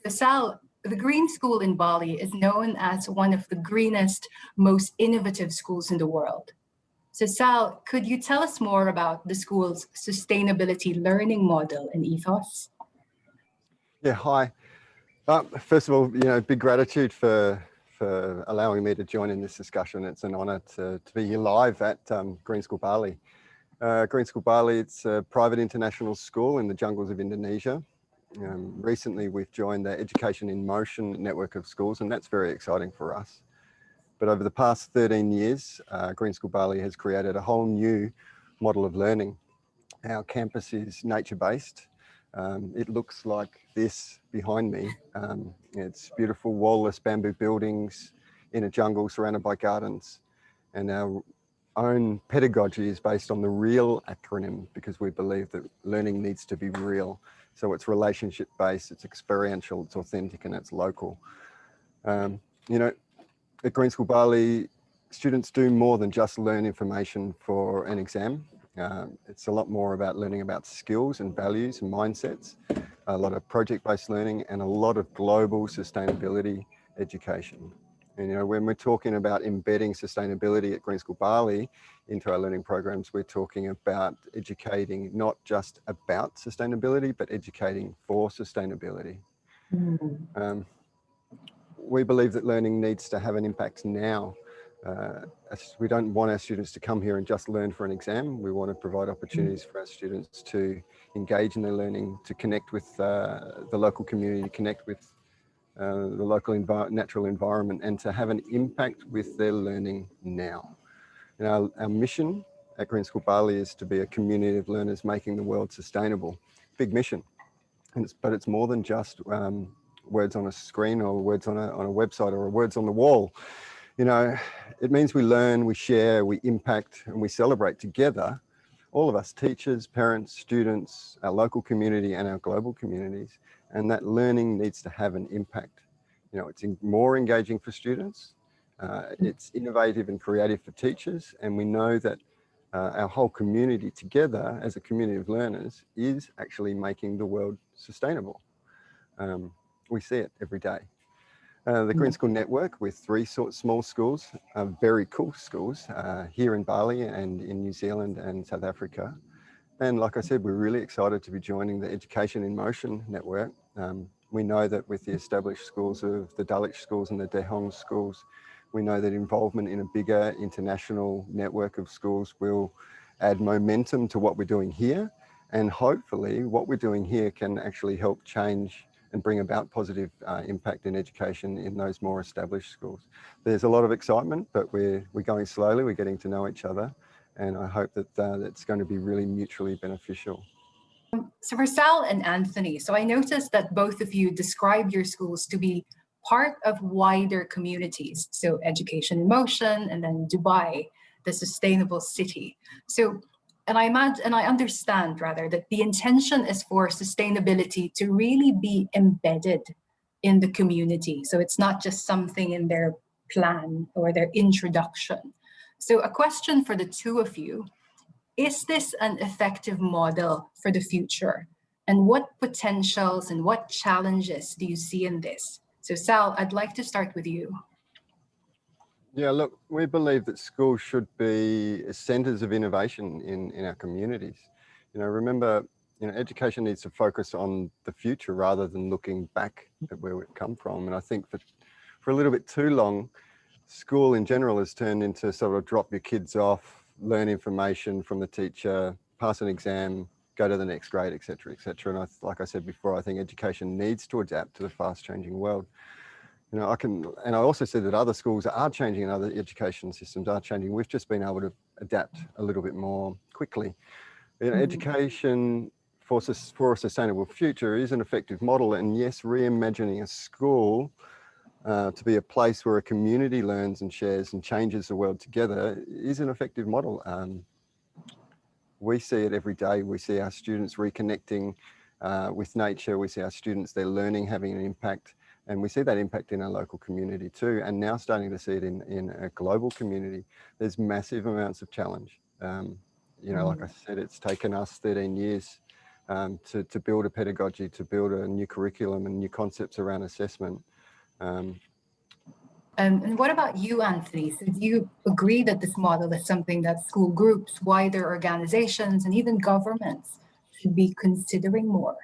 So Sal, the Green School in Bali is known as one of the greenest, most innovative schools in the world. So Sal, could you tell us more about the school's sustainability learning model and ethos? Yeah, hi. First of all, big gratitude for allowing me to join in this discussion. It's an honour to be here live at Green School Bali. Green School Bali, it's a private international school in the jungles of Indonesia. Recently, we've joined the Education in Motion network of schools, and that's very exciting for us. But over the past 13 years, Green School Bali has created a whole new model of learning. Our campus is nature-based. It looks like this behind me. It's beautiful wall-less bamboo buildings in a jungle surrounded by gardens. And our own pedagogy is based on the REAL acronym because we believe that learning needs to be real. So it's relationship-based, it's experiential, it's authentic, and it's local. At Green School Bali, students do more than just learn information for an exam. It's a lot more about learning about skills and values and mindsets, a lot of project-based learning, and a lot of global sustainability education. And when we're talking about embedding sustainability at Green School Bali into our learning programs, we're talking about educating not just about sustainability, but educating for sustainability. We believe that learning needs to have an impact now. We don't want our students to come here and just learn for an exam. We want to provide opportunities for our students to engage in their learning, to connect with the local community, to connect with the local natural environment, and to have an impact with their learning now. Our mission at Green School Bali is to be a community of learners making the world sustainable. Big mission, but it's more than just words on a screen or words on a website or words on the wall. It means we learn, we share, we impact, and we celebrate together, all of us, teachers, parents, students, our local community and our global communities. And that learning needs to have an impact. It's more engaging for students, it's innovative and creative for teachers, and we know that our whole community together as a community of learners is actually making the world sustainable. We see it every day. The Green School Network with 3 small schools, very cool schools here in Bali and in New Zealand and South Africa. And like I said, we're really excited to be joining the Education in Motion network. We know that with the established schools of the Dulwich schools and the Dehong schools, we know that involvement in a bigger international network of schools will add momentum to what we're doing here. And hopefully what we're doing here can actually help change and bring about positive impact in education in those more established schools. There's a lot of excitement, but we're going slowly, we're getting to know each other, and I hope that it's going to be really mutually beneficial. So for Sal and Anthony, so I noticed that both of you describe your schools to be part of wider communities. So Education in Motion, and then Dubai, the sustainable city. So, and I understand rather that the intention is for sustainability to really be embedded in the community. So it's not just something in their plan or their introduction. So a question for the two of you: is this an effective model for the future? And what potentials and what challenges do you see in this? So Sal, I'd like to start with you. Yeah, look, we believe that schools should be centres of innovation in our communities. Remember, education needs to focus on the future rather than looking back at where we've come from. And I think that for a little bit too long, school in general has turned into sort of drop your kids off, learn information from the teacher, pass an exam, go to the next grade, etc., etc. And like I said before, I think education needs to adapt to the fast-changing world. And I also said that other schools are changing and other education systems are changing. We've just been able to adapt a little bit more quickly. Education for a sustainable future is an effective model. And yes, reimagining a school to be a place where a community learns and shares and changes the world together is an effective model. We see it every day. We see our students reconnecting with nature. We see our students, their learning having an impact. And we see that impact in our local community too. And now starting to see it in a global community. There's massive amounts of challenge. Like I said, it's taken us 13 years to build a pedagogy, to build a new curriculum and new concepts around assessment. And what about you, Anthony? So do you agree that this model is something that school groups, wider organizations, and even governments should be considering more?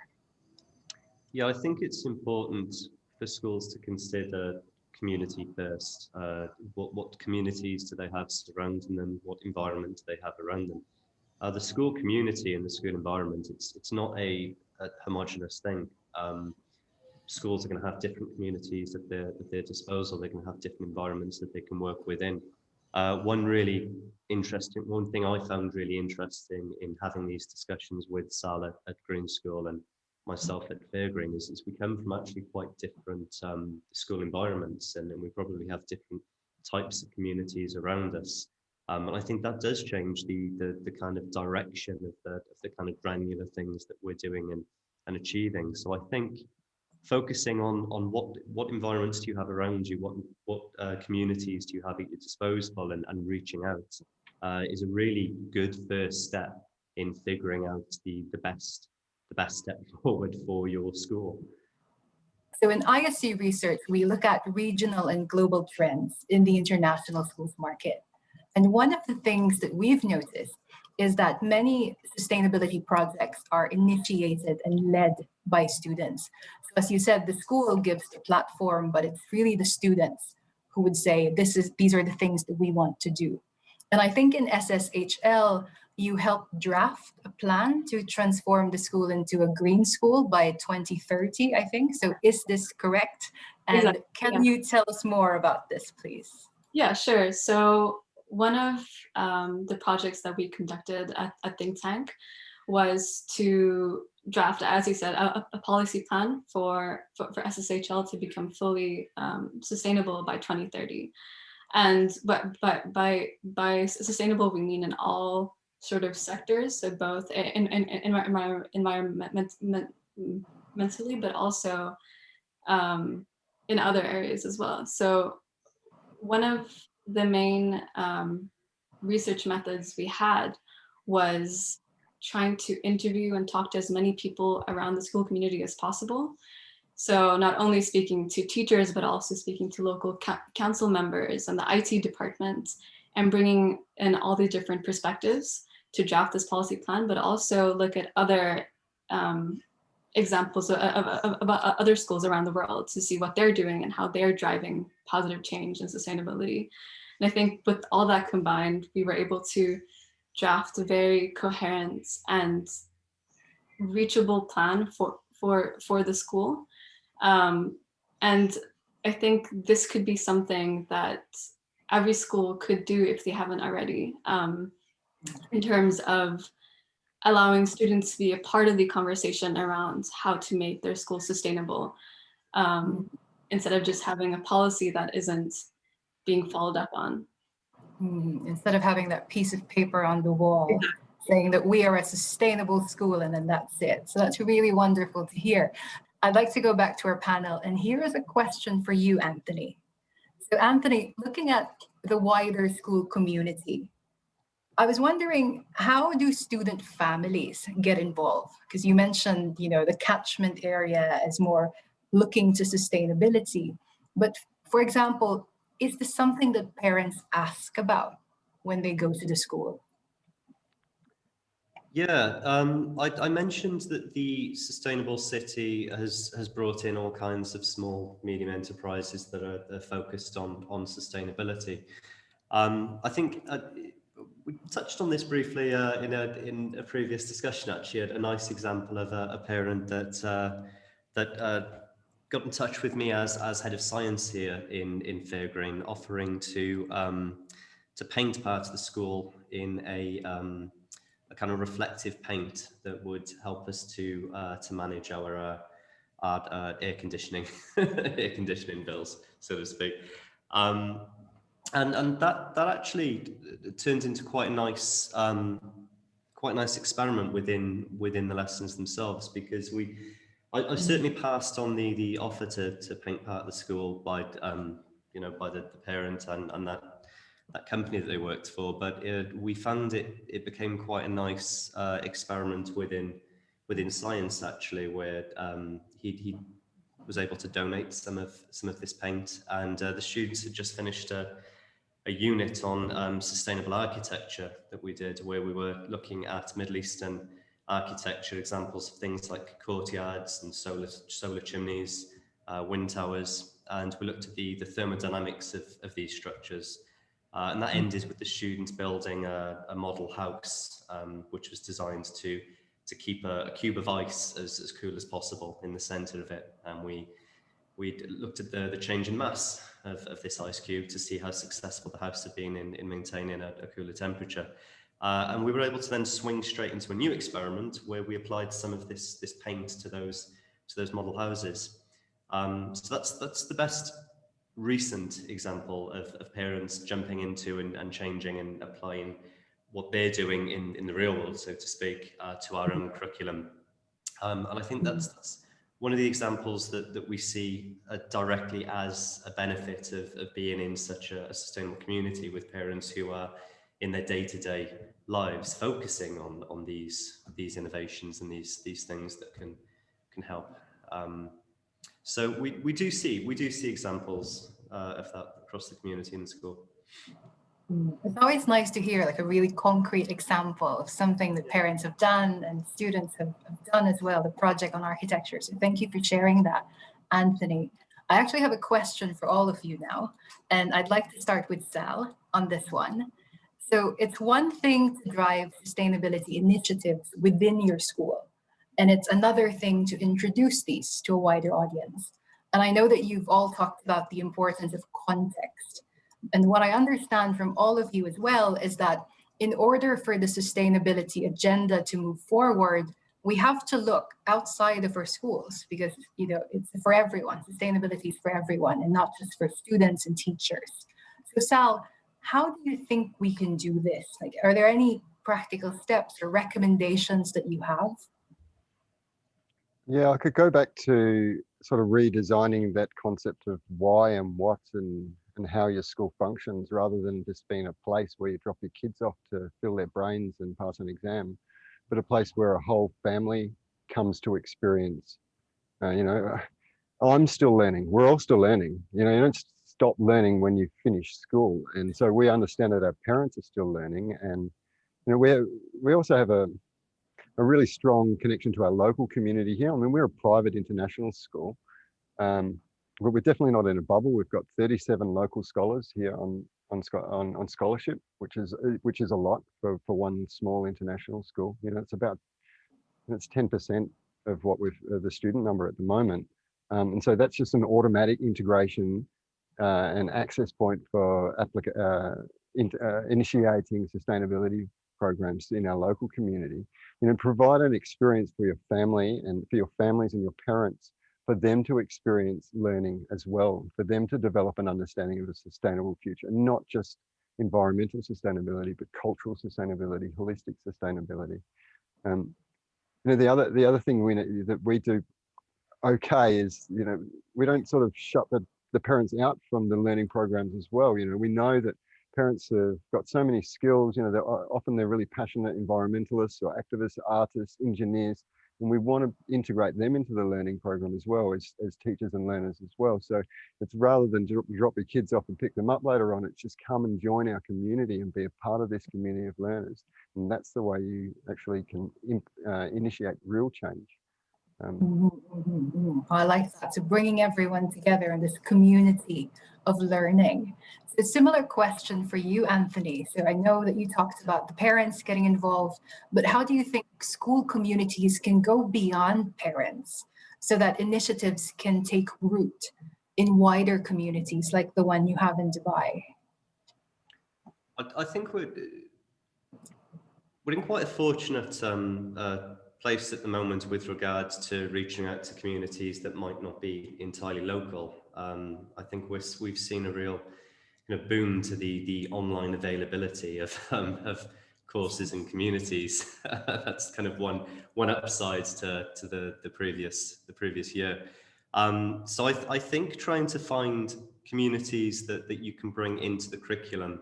Yeah, I think it's important for schools to consider community first. What communities do they have surrounding them? What environment do they have around them? The school community and the school environment, it's not a homogenous thing. Schools are going to have different communities at their disposal. They're going to have different environments that they can work within. One thing I found really interesting in having these discussions with Sal at Green School and myself at Fairgreen is we come from actually quite different school environments, and we probably have different types of communities around us. And I think that does change the kind of direction of the kind of granular things that we're doing and achieving. So I think focusing on what environments do you have around you, what communities do you have at your disposal, and reaching out is a really good first step in figuring out the best step forward for your school. So in ISU research, we look at regional and global trends in the international schools market. And one of the things that we've noticed is that many sustainability projects are initiated and led by students. So as you said, the school gives the platform, but it's really the students who would say, these are the things that we want to do. And I think in SSHL, you helped draft a plan to transform the school into a green school by 2030, I think. So is this correct? And exactly. Can you tell us more about this, please? Yeah, sure. So one of the projects that we conducted at Think Tank was to draft, as you said, a policy plan for SSHL to become fully sustainable by 2030. And but by sustainable, we mean in all sort of sectors, so both environmentally, but also in other areas as well. So one of the main research methods we had was trying to interview and talk to as many people around the school community as possible. So not only speaking to teachers, but also speaking to local council members and the IT department, and bringing in all the different perspectives to draft this policy plan, but also look at other examples of other schools around the world to see what they're doing and how they're driving positive change and sustainability. And I think with all that combined, we were able to draft a very coherent and reachable plan for the school. And I think this could be something that every school could do if they haven't already, in terms of allowing students to be a part of the conversation around how to make their school sustainable, instead of just having a policy that isn't being followed up on. Instead of having that piece of paper on the wall saying that we are a sustainable school and then that's it. So that's really wonderful to hear. I'd like to go back to our panel, and here is a question for you, Anthony. So Anthony, looking at the wider school community, I was wondering, how do student families get involved? Because you mentioned, the catchment area is more looking to sustainability. But for example, is this something that parents ask about when they go to the school? Yeah, I mentioned that the Sustainable City has brought in all kinds of small, medium enterprises that are focused on sustainability. I think we touched on this briefly in a previous discussion. Actually, a nice example of a parent that got in touch with me as head of science here in Fairgreen, offering to paint part of the school in a kind of reflective paint that would help us to manage our air conditioning bills, so to speak. And that actually turned into quite a nice experiment within the lessons themselves, because I certainly passed on the offer to paint part of the school by the parent and that company that they worked for, but we found it became quite a nice experiment within within science, actually, where he was able to donate some of this paint, and the students had just finished a unit on sustainable architecture that we did, where we were looking at Middle Eastern architecture, examples of things like courtyards and solar chimneys, wind towers, and we looked at the thermodynamics of these structures. And that ended with the students building a model house, which was designed to keep a cube of ice as cool as possible in the center of it. And we looked at the change in mass of this ice cube to see how successful the house had been in maintaining a cooler temperature. And we were able to then swing straight into a new experiment where we applied some of this paint to those model houses. So that's the best recent example of parents jumping into and changing and applying what they're doing in the real world, so to speak, to our own curriculum. And I think that's one of the examples that we see directly as a benefit of being in such a sustainable community, with parents who are in their day-to-day lives focusing on these innovations and these things that can help. So we do see examples of that across the community in the school. It's always nice to hear like a really concrete example of something that parents have done and students have done as well, the project on architecture. So thank you for sharing that, Anthony. I actually have a question for all of you now, and I'd like to start with Sal on this one. So it's one thing to drive sustainability initiatives within your school, and it's another thing to introduce these to a wider audience. And I know that you've all talked about the importance of context. And what I understand from all of you as well is that in order for the sustainability agenda to move forward, we have to look outside of our schools, because it's for everyone. Sustainability is for everyone and not just for students and teachers. So Sal, how do you think we can do this? Like, are there any practical steps or recommendations that you have? Yeah, I could go back to sort of redesigning that concept of why and what and how your school functions, rather than just being a place where you drop your kids off to fill their brains and pass an exam, but a place where a whole family comes to experience. I'm still learning. We're all still learning. You don't stop learning when you finish school. And so we understand that our parents are still learning. And, we also have a really strong connection to our local community here. I mean, we're a private international school, but we're definitely not in a bubble. We've got 37 local scholars here on scholarship, which is a lot for one small international school. It's 10% of what the student number at the moment, and so that's just an automatic integration and access point for initiating sustainability programs in our local community. Provide an experience for your family and for your families and your parents, for them to experience learning as well, for them to develop an understanding of a sustainable future, not just environmental sustainability, but cultural sustainability, holistic sustainability. The other thing that we do okay is, we don't sort of shut the parents out from the learning programs as well. We know that parents have got so many skills. They're really passionate environmentalists or activists, artists, engineers, and we want to integrate them into the learning program as well as teachers and learners as well. So it's rather than drop your kids off and pick them up later on, it's just come and join our community and be a part of this community of learners. And that's the way you actually can initiate real change. I like that. So bringing everyone together in this community of learning. So a similar question for you, Anthony. So I know that you talked about the parents getting involved, but how do you think school communities can go beyond parents so that initiatives can take root in wider communities like the one you have in Dubai? I think we're in quite a fortunate place at the moment with regards to reaching out to communities that might not be entirely local. I think we've seen a real boom to the online availability of courses and communities. That's kind of one upside to the previous year. So I think trying to find communities that you can bring into the curriculum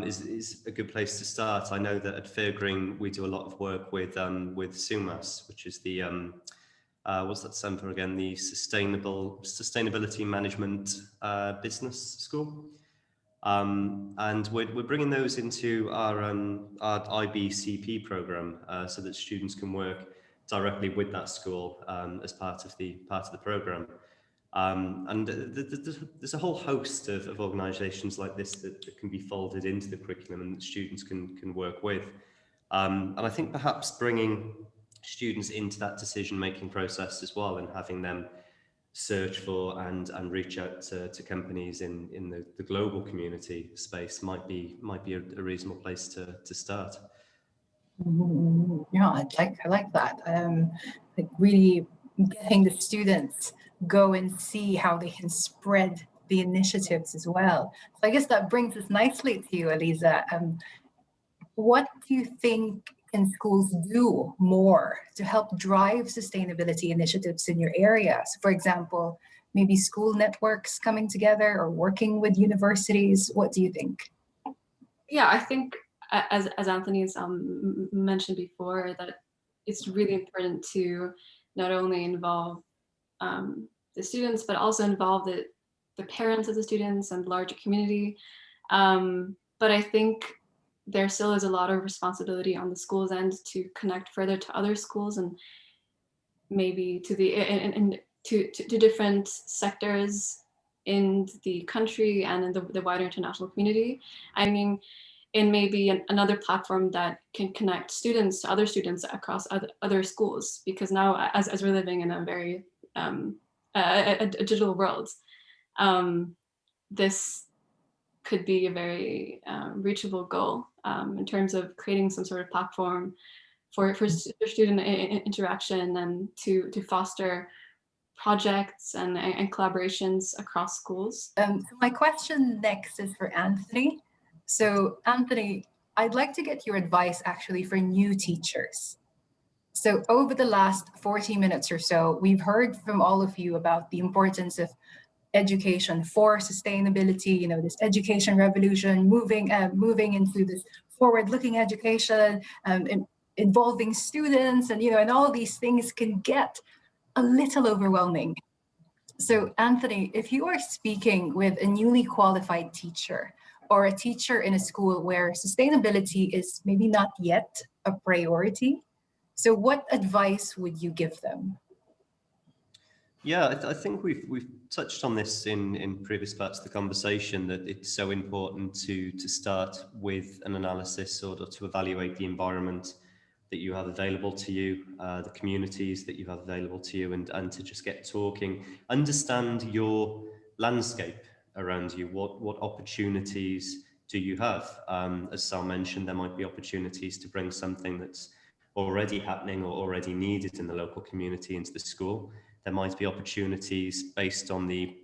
is a good place to start. I know that at Fairgreen we do a lot of work with SUMAS, which is the what's that stand for again? The Sustainability Management Business School. And we're bringing those into our IBCP program so that students can work directly with that school as part of the program. And there's a whole host of organisations like this that can be folded into the curriculum and that students can work with. And I think perhaps bringing students into that decision-making process as well, and having them search for and reach out to companies in the global community space might be a reasonable place to start. Yeah, I like that. Like really getting the students go and see how they can spread the initiatives as well. So I guess that brings us nicely to you, Aliza. What do you think can schools do more to help drive sustainability initiatives in your area? So for example, maybe school networks coming together or working with universities. What do you think? Yeah, I think as Anthony's mentioned before, that it's really important to not only involve the students, but also involve the parents of the students and larger community. But I think there still is a lot of responsibility on the school's end to connect further to other schools and maybe to to different sectors in the country and in the wider international community. I mean, in maybe another platform that can connect students to other students across other schools, because now as we're living in a very a digital world, this could be a very reachable goal in terms of creating some sort of platform for student interaction and to foster projects and collaborations across schools. So my question next is for Anthony. So Anthony, I'd like to get your advice actually for new teachers. So over the last 40 minutes or so, we've heard from all of you about the importance of education for sustainability, you know, this education revolution, moving into this forward-looking education, involving students, and, you know, and all of these things can get a little overwhelming. So Anthony, if you are speaking with a newly qualified teacher or a teacher in a school where sustainability is maybe not yet a priority, so what advice would you give them? Yeah, I think we've touched on this in previous parts of the conversation, that it's so important to start with an analysis or to evaluate the environment that you have available to you, the communities that you have available to you, and to just get talking, understand your landscape around you. What opportunities do you have? As Sal mentioned, there might be opportunities to bring something that's already happening or already needed in the local community into the school. There might be opportunities based on the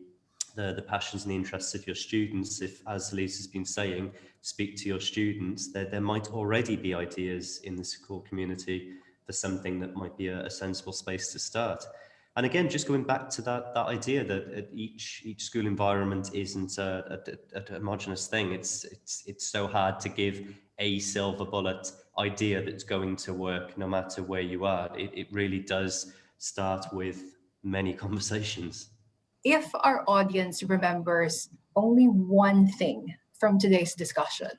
passions and the interests of your students. If, as Lisa's been saying, speak to your students, there might already be ideas in the school community for something that might be a sensible space to start. And again, just going back to that idea that each school environment isn't a homogenous thing. It's so hard to give a silver bullet idea that's going to work no matter where you are. It really does start with many conversations. If our audience remembers only one thing from today's discussion,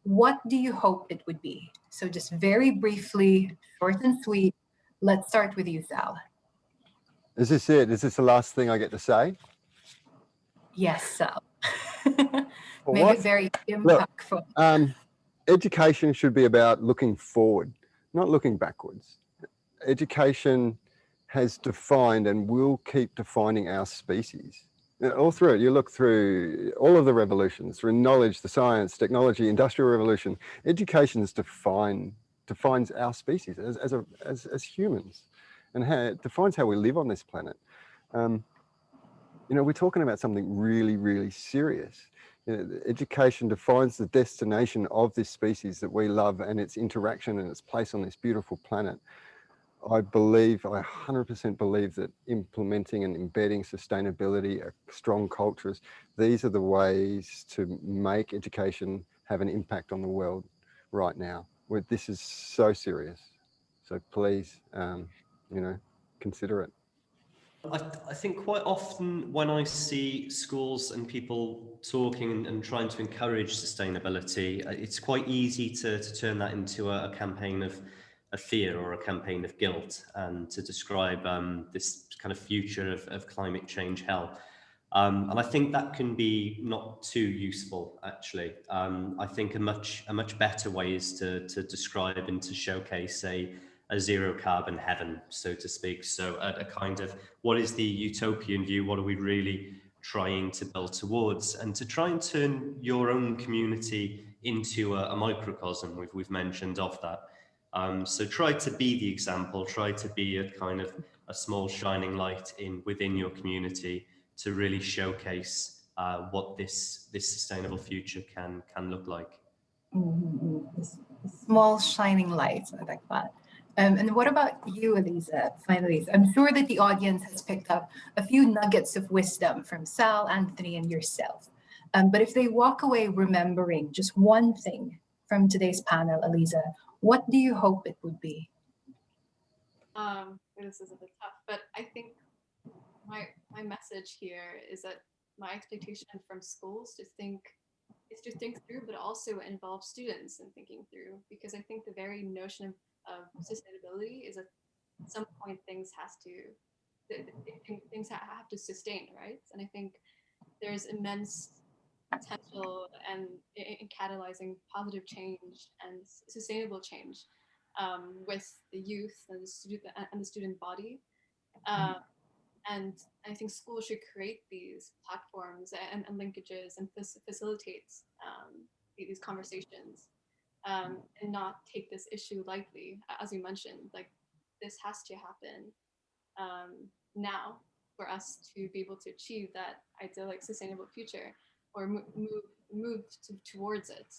what do you hope it would be? So just very briefly, short and sweet, let's start with you, Sal. Is this it? Is this the last thing I get to say? Yes, Sal. Make it very impactful. Look, education should be about looking forward, not looking backwards. Education has defined and will keep defining our species. All through it, you look through all of the revolutions, through knowledge, the science, technology, industrial revolution. Education defines our species as humans, and it defines how we live on this planet. You know, we're talking about something really, really serious. You know, education defines the destination of this species that we love and its interaction and its place on this beautiful planet. I 100% believe that implementing and embedding sustainability, strong cultures, these are the ways to make education have an impact on the world right now. This is so serious. So please, you know, consider it. I think quite often when I see schools and people talking and trying to encourage sustainability, it's quite easy to turn that into a campaign of fear or a campaign of guilt, and to describe this kind of future of climate change hell. And I think that can be not too useful, actually. I think a much better way is to describe and to showcase a zero carbon heaven, so to speak. So a kind of, what is the utopian view? What are we really trying to build towards? And to try and turn your own community into a microcosm, we've mentioned of that. So try to be the example, try to be a kind of a small shining light within your community, to really showcase what this sustainable future can look like. Small shining lights, I like that. And what about you, Aliza? Finally, I'm sure that the audience has picked up a few nuggets of wisdom from Sal, Anthony, and yourself. But if they walk away remembering just one thing from today's panel, Aliza, what do you hope it would be? This is a bit tough, but I think my message here is that my expectation from schools is to think through, but also involve students in thinking through, because I think the very notion of sustainability is at some point things have to sustain, right? And I think there's immense potential and in catalyzing positive change and sustainable change with the youth and the student body. And I think schools should create these platforms and linkages and facilitate these conversations, and not take this issue lightly. As you mentioned, like, this has to happen now for us to be able to achieve that idyllic, sustainable future, or move towards it.